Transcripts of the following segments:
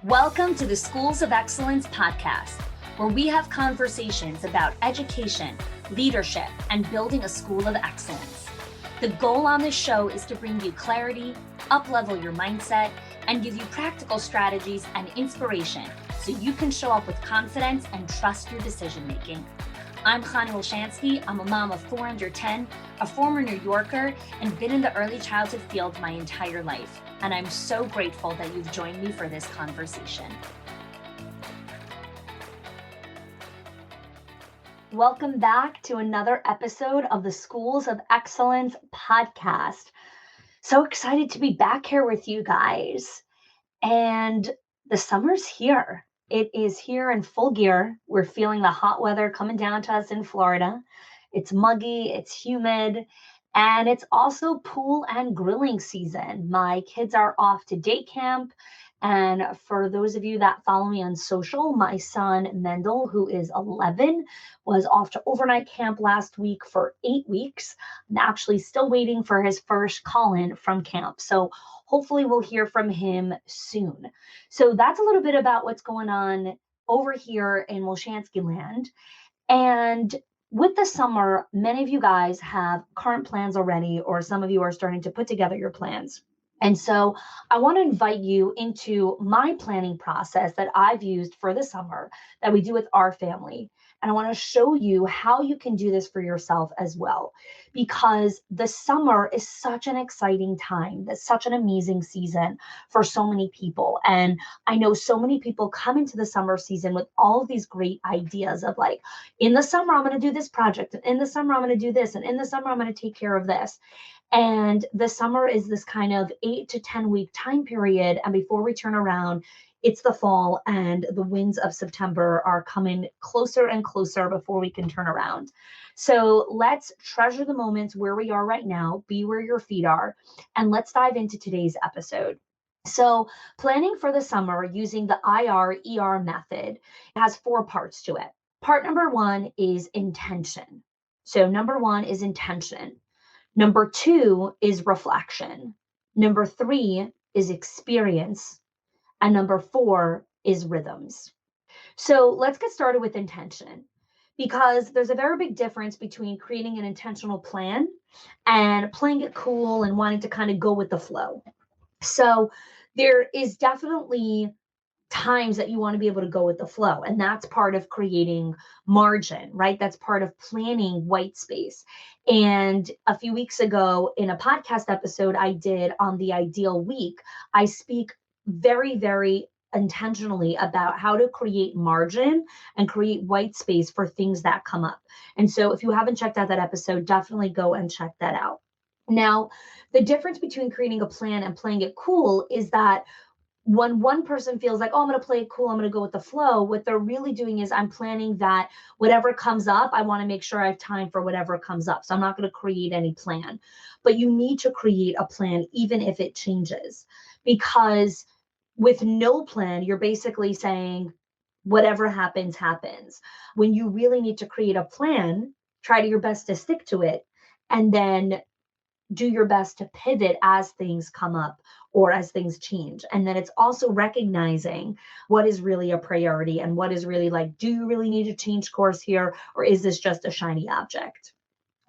Welcome to the Schools of Excellence podcast, where we have conversations about education, leadership, and building a school of excellence. The goal on this show is to bring you clarity, up-level your mindset, and give you practical strategies and inspiration so you can show up with confidence and trust your decision-making. I'm Chani Wolshansky. I'm a mom of 4 under 10, a former New Yorker, and been in the early childhood field my entire life. And I'm so grateful that you've joined me for this conversation. Welcome back to another episode of the Schools of Excellence podcast. So excited to be back here with you guys. And the summer's here. It is here in full gear. We're feeling the hot weather coming down to us in Florida. It's muggy, it's humid, and it's also pool and grilling season. My kids are off to day camp. And for those of you that follow me on social, my son Mendel, who is 11, was off to overnight camp last week for 8 weeks. I'm actually still waiting for his first call-in from camp. So hopefully we'll hear from him soon. So that's a little bit about what's going on over here in Wolshansky land. And with the summer, many of you guys have current plans already, or some of you are starting to put together your plans. And so I want to invite you into my planning process that I've used for the summer that we do with our family. And I want to show you how you can do this for yourself as well, because the summer is such an exciting time. That's such an amazing season for so many people. And I know so many people come into the summer season with all of these great ideas of like, in the summer, I'm going to do this project. And in the summer, I'm going to do this. And in the summer, I'm going to take care of this. And the summer is this kind of 8 to 10 week time period. And before we turn around, it's the fall and the winds of September are coming closer and closer before we can turn around. So let's treasure the moments where we are right now, be where your feet are, and let's dive into today's episode. So planning for the summer using the IRER method has 4 parts to it. Part number 1 is intention. So number 1 is intention. Number 2 is reflection. Number 3 is experience. And number 4 is rhythms. So let's get started with intention, because there's a very big difference between creating an intentional plan and playing it cool and wanting to kind of go with the flow. So there is definitely times that you want to be able to go with the flow. And that's part of creating margin, right? That's part of planning white space. And a few weeks ago in a podcast episode I did on the ideal week, I speak very, very intentionally about how to create margin and create white space for things that come up. And so if you haven't checked out that episode, definitely go and check that out. Now, the difference between creating a plan and playing it cool is that when one person feels like, oh, I'm going to play it cool, I'm going to go with the flow, what they're really doing is I'm planning that whatever comes up, I want to make sure I have time for whatever comes up. So I'm not going to create any plan. But you need to create a plan, even if it changes, because with no plan, you're basically saying whatever happens, happens. When you really need to create a plan, try to your best to stick to it, and then do your best to pivot as things come up or as things change. And then it's also recognizing what is really a priority and what is really like, do you really need to change course here? Or is this just a shiny object?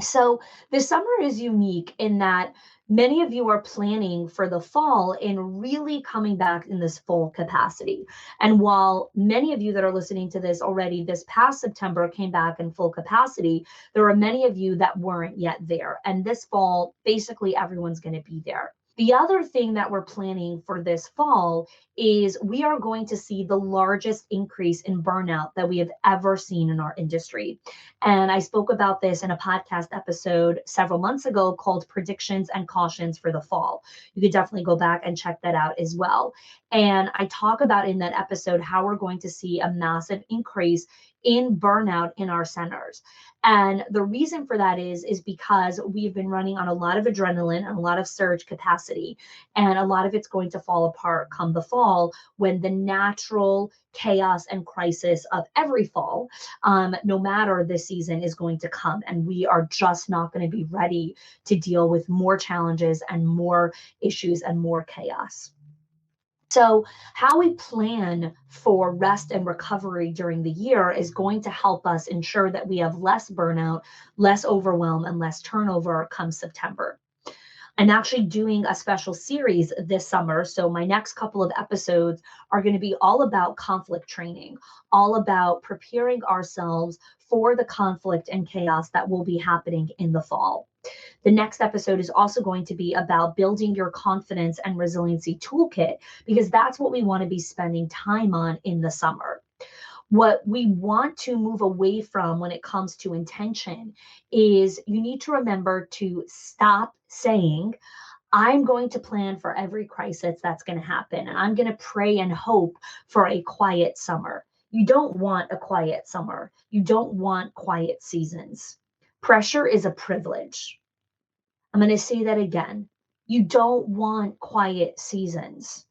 So this summer is unique in that many of you are planning for the fall and really coming back in this full capacity. And while many of you that are listening to this already this past September came back in full capacity, there are many of you that weren't yet there. And this fall, basically everyone's going to be there. The other thing that we're planning for this fall is we are going to see the largest increase in burnout that we have ever seen in our industry. And I spoke about this in a podcast episode several months ago called Predictions and Cautions for the Fall. You could definitely go back and check that out as well. And I talk about in that episode how we're going to see a massive increase in burnout in our centers. And the reason for that is because we've been running on a lot of adrenaline and a lot of surge capacity. And a lot of it's going to fall apart come the fall when the natural chaos and crisis of every fall, no matter the season, is going to come. And we are just not going to be ready to deal with more challenges and more issues and more chaos. So, how we plan for rest and recovery during the year is going to help us ensure that we have less burnout, less overwhelm, and less turnover come September. I'm actually doing a special series this summer. So, my next couple of episodes are going to be all about conflict training, all about preparing ourselves for the conflict and chaos that will be happening in the fall. The next episode is also going to be about building your confidence and resiliency toolkit, because that's what we want to be spending time on in the summer. What we want to move away from when it comes to intention is you need to remember to stop saying, I'm going to plan for every crisis that's going to happen, and I'm going to pray and hope for a quiet summer. You don't want a quiet summer. You don't want quiet seasons. Pressure is a privilege. I'm going to say that again. You don't want quiet seasons.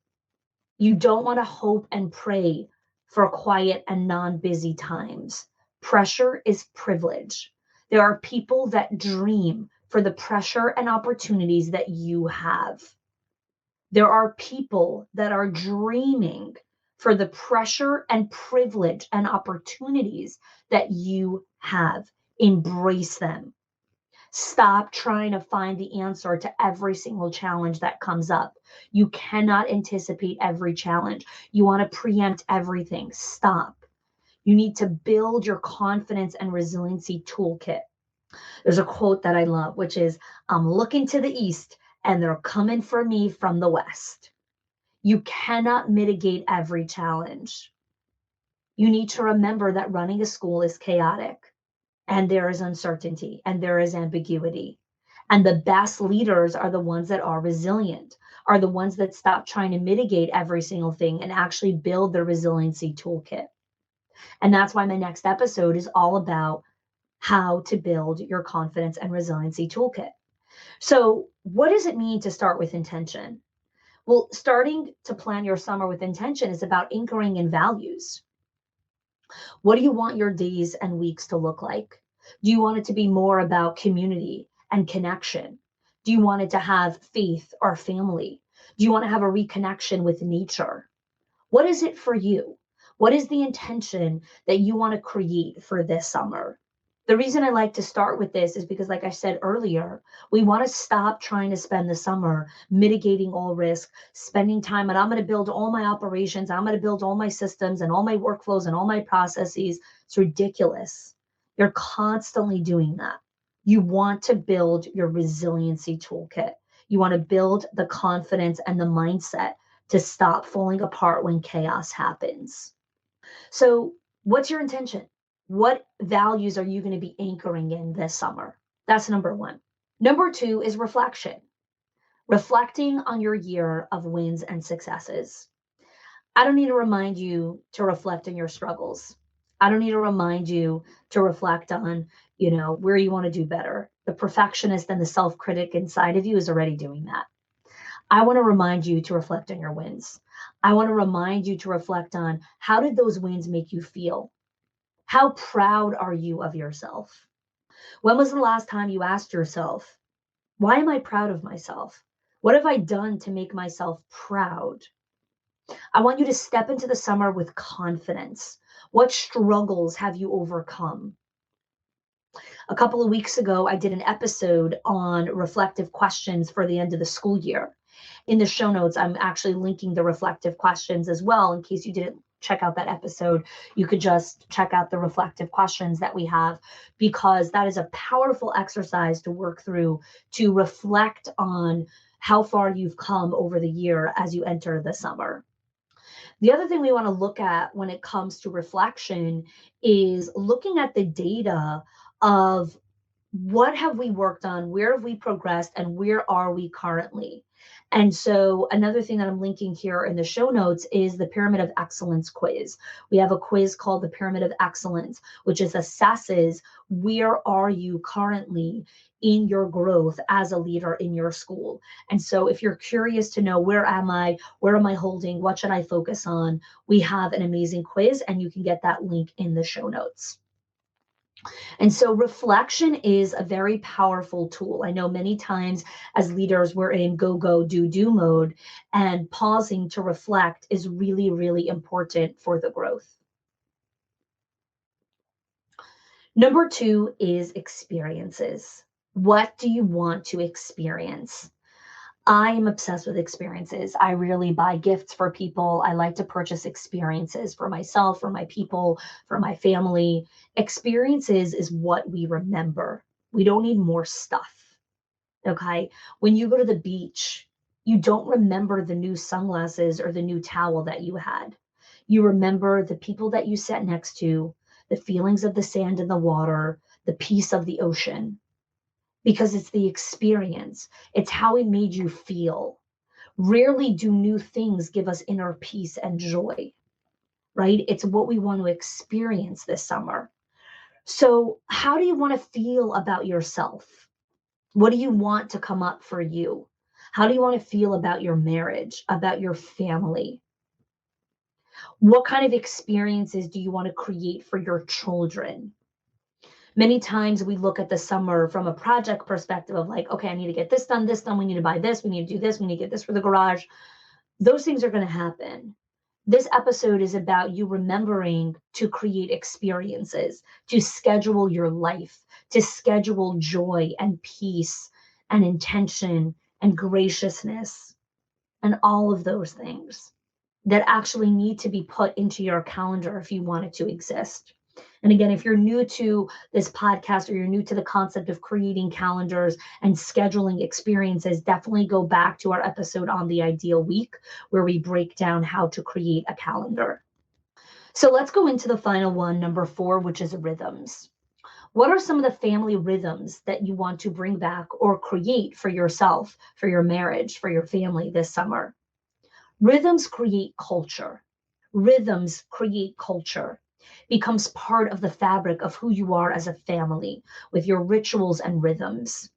You don't want to hope and pray for quiet and non busy times. Pressure is privilege. There are people that dream for the pressure and opportunities that you have. There are people that are dreaming for the pressure and privilege and opportunities that you have. Embrace them. Stop trying to find the answer to every single challenge that comes up. You cannot anticipate every challenge. You want to preempt everything. Stop. You need to build your confidence and resiliency toolkit. There's a quote that I love, which is, I'm looking to the east and they're coming for me from the west. You cannot mitigate every challenge. You need to remember that running a school is chaotic, and there is uncertainty, and there is ambiguity. And the best leaders are the ones that are resilient, are the ones that stop trying to mitigate every single thing and actually build their resiliency toolkit. And that's why my next episode is all about how to build your confidence and resiliency toolkit. So, what does it mean to start with intention? Well, starting to plan your summer with intention is about anchoring in values. What do you want your days and weeks to look like? Do you want it to be more about community and connection? Do you want it to have faith or family? Do you want to have a reconnection with nature? What is it for you? What is the intention that you want to create for this summer? The reason I like to start with this is because, like I said earlier, we want to stop trying to spend the summer mitigating all risk, spending time, and I'm going to build all my operations, I'm going to build all my systems and all my workflows and all my processes. It's ridiculous. You're constantly doing that. You want to build your resiliency toolkit. You want to build the confidence and the mindset to stop falling apart when chaos happens. So, what's your intention? What values are you going to be anchoring in this summer? That's number one. Number two is reflection, reflecting on your year of wins and successes. I don't need to remind you to reflect on your struggles. I don't need to remind you to reflect on, where you want to do better. The perfectionist and the self critic inside of you is already doing that. I want to remind you to reflect on your wins. I want to remind you to reflect on, how did those wins make you feel? How proud are you of yourself? When was the last time you asked yourself, why am I proud of myself? What have I done to make myself proud? I want you to step into the summer with confidence. What struggles have you overcome? A couple of weeks ago, I did an episode on reflective questions for the end of the school year. In the show notes, I'm actually linking the reflective questions as well. In case you didn't check out that episode, you could just check out the reflective questions that we have, because that is a powerful exercise to work through, to reflect on how far you've come over the year as you enter the summer. The other thing we want to look at when it comes to reflection is looking at the data of, what have we worked on? Where have we progressed? And where are we currently? And so another thing that I'm linking here in the show notes is the Pyramid of Excellence quiz. We have a quiz called the Pyramid of Excellence, which is assesses, where are you currently in your growth as a leader in your school. And so if you're curious to know, where am I holding, what should I focus on, we have an amazing quiz, and you can get that link in the show notes. And so reflection is a very powerful tool. I know many times as leaders, we're in go, go, do mode, and pausing to reflect is really, really important for the growth. Number two is experiences. What do you want to experience? I am obsessed with experiences. I really buy gifts for people. I like to purchase experiences for myself, for my people, for my family. Experiences is what we remember. We don't need more stuff. Okay. When you go to the beach, you don't remember the new sunglasses or the new towel that you had. You remember the people that you sat next to, the feelings of the sand and the water, the peace of the ocean, because it's the experience. It's how it made you feel. Rarely do new things give us inner peace and joy, right? It's what we want to experience this summer. So, how do you want to feel about yourself? What do you want to come up for you? How do you want to feel about your marriage, about your family? What kind of experiences do you want to create for your children? Many times we look at the summer from a project perspective of like, okay, I need to get this done, we need to buy this, we need to do this, we need to get this for the garage. Those things are going to happen. This episode is about you remembering to create experiences, to schedule your life, to schedule joy and peace and intention and graciousness and all of those things that actually need to be put into your calendar if you want it to exist. And again, if you're new to this podcast or you're new to the concept of creating calendars and scheduling experiences, definitely go back to our episode on the ideal week where we break down how to create a calendar. So let's go into the final one, number four, which is rhythms. What are some of the family rhythms that you want to bring back or create for yourself, for your marriage, for your family this summer? Rhythms create culture. Rhythms create culture, becomes part of the fabric of who you are as a family with your rituals and rhythms.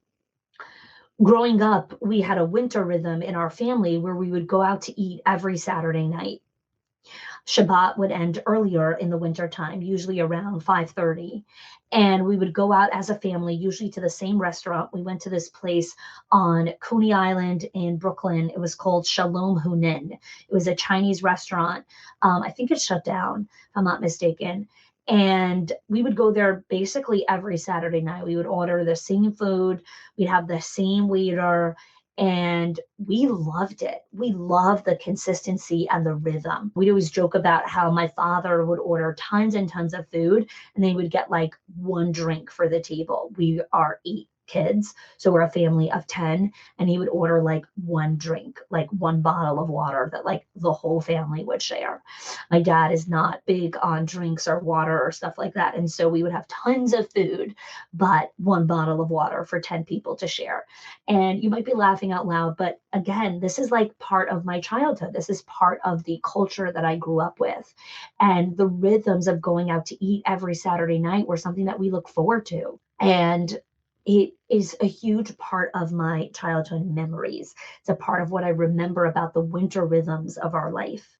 Growing up, we had a winter rhythm in our family where we would go out to eat every Saturday night. Shabbat would end earlier in the winter time, usually around 5:30. And we would go out as a family, usually to the same restaurant. We went to this place on Coney Island in Brooklyn. It was called Shalom Hunin. It was a Chinese restaurant. I think it shut down, if I'm not mistaken. And we would go there basically every Saturday night. We would order the same food. We'd have the same waiter, and we loved it. We loved the consistency and the rhythm. We'd always joke about how my father would order tons and tons of food and they would get like one drink for the table. We are 8 kids, so we're a family of 10, and he would order like one drink, like one bottle of water that like the whole family would share. My dad is not big on drinks or water or stuff like that, and so we would have tons of food, but one bottle of water for 10 people to share. And you might be laughing out loud, but again, this is like part of my childhood. This is part of the culture that I grew up with. And the rhythms of going out to eat every Saturday night were something that we look forward to. And it is a huge part of my childhood memories. It's a part of what I remember about the winter rhythms of our life.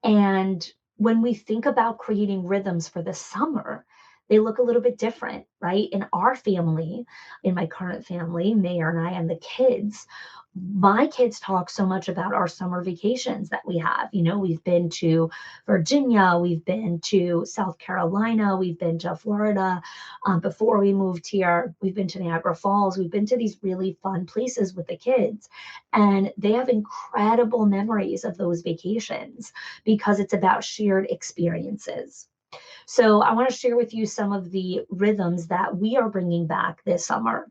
And when we think about creating rhythms for the summer, they look a little bit different, right? In our family, in my current family, Mayor and I and the kids, my kids talk so much about our summer vacations that we have. You know, we've been to Virginia, we've been to South Carolina, we've been to Florida. Before we moved here, we've been to Niagara Falls. We've been to these really fun places with the kids. And they have incredible memories of those vacations because it's about shared experiences. So I want to share with you some of the rhythms that we are bringing back this summer.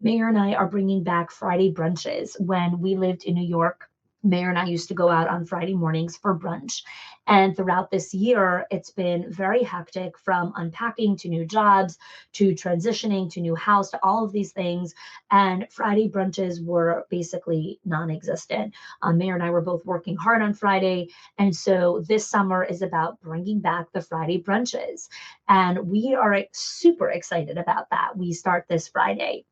Mayor and I are bringing back Friday brunches. When we lived in New York, Mayor and I used to go out on Friday mornings for brunch. And throughout this year, it's been very hectic, from unpacking to new jobs, to transitioning to new house, to all of these things. And Friday brunches were basically non-existent. Mayor and I were both working hard on Friday. And so this summer is about bringing back the Friday brunches. And we are super excited about that. We start this Friday.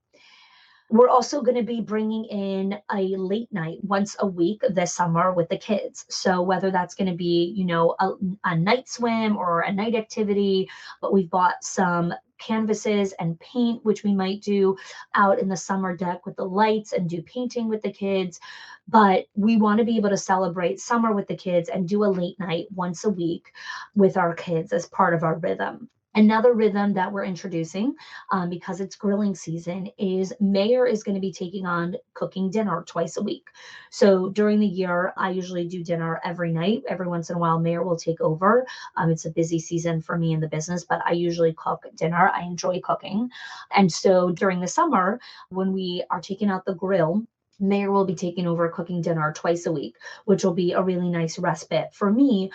We're also going to be bringing in a late night once a week this summer with the kids. So whether that's going to be, you know, a night swim or a night activity, but we've bought some canvases and paint, which we might do out in the summer deck with the lights and do painting with the kids. But we want to be able to celebrate summer with the kids and do a late night once a week with our kids as part of our rhythm. Another rhythm that we're introducing, because it's grilling season, is Mayor is going to be taking on cooking dinner twice a week. So during the year, I usually do dinner every night. Every once in a while, Mayor will take over. It's a busy season for me in the business, but I usually cook dinner. I enjoy cooking. And so during the summer, when we are taking out the grill, Mayor will be taking over cooking dinner twice a week, which will be a really nice respite for me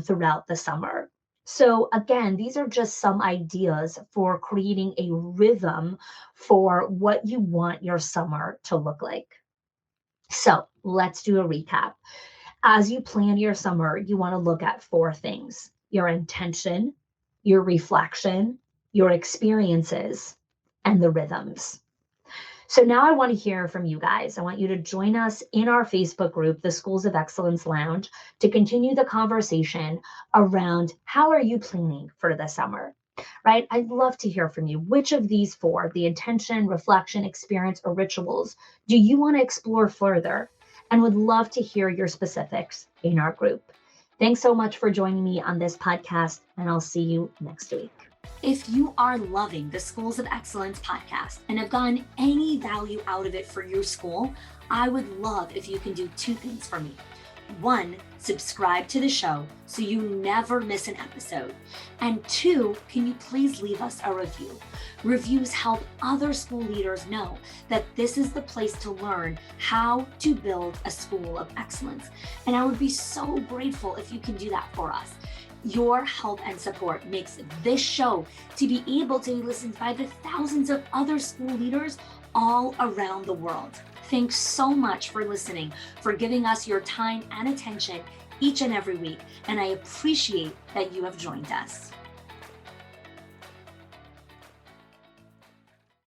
throughout the summer. So again, these are just some ideas for creating a rhythm for what you want your summer to look like. So let's do a recap. As you plan your summer, you want to look at four things: your intention, your reflection, your experiences, and the rhythms. So now I want to hear from you guys. I want you to join us in our Facebook group, the Schools of Excellence Lounge, to continue the conversation around how are you planning for the summer, right? I'd love to hear from you. Which of these four, the intention, reflection, experience, or rituals, do you want to explore further? And would love to hear your specifics in our group. Thanks so much for joining me on this podcast, and I'll see you next week. If you are loving the Schools of Excellence podcast and have gotten any value out of it for your school, I would love if you can do two things for me. One, subscribe to the show so you never miss an episode. And two, can you please leave us a review? Reviews help other school leaders know that this is the place to learn how to build a school of excellence. And I would be so grateful if you can do that for us. Your help and support makes this show to be able to be listened by the thousands of other school leaders all around the world. Thanks so much for listening, for giving us your time and attention each and every week, and I appreciate that you have joined us.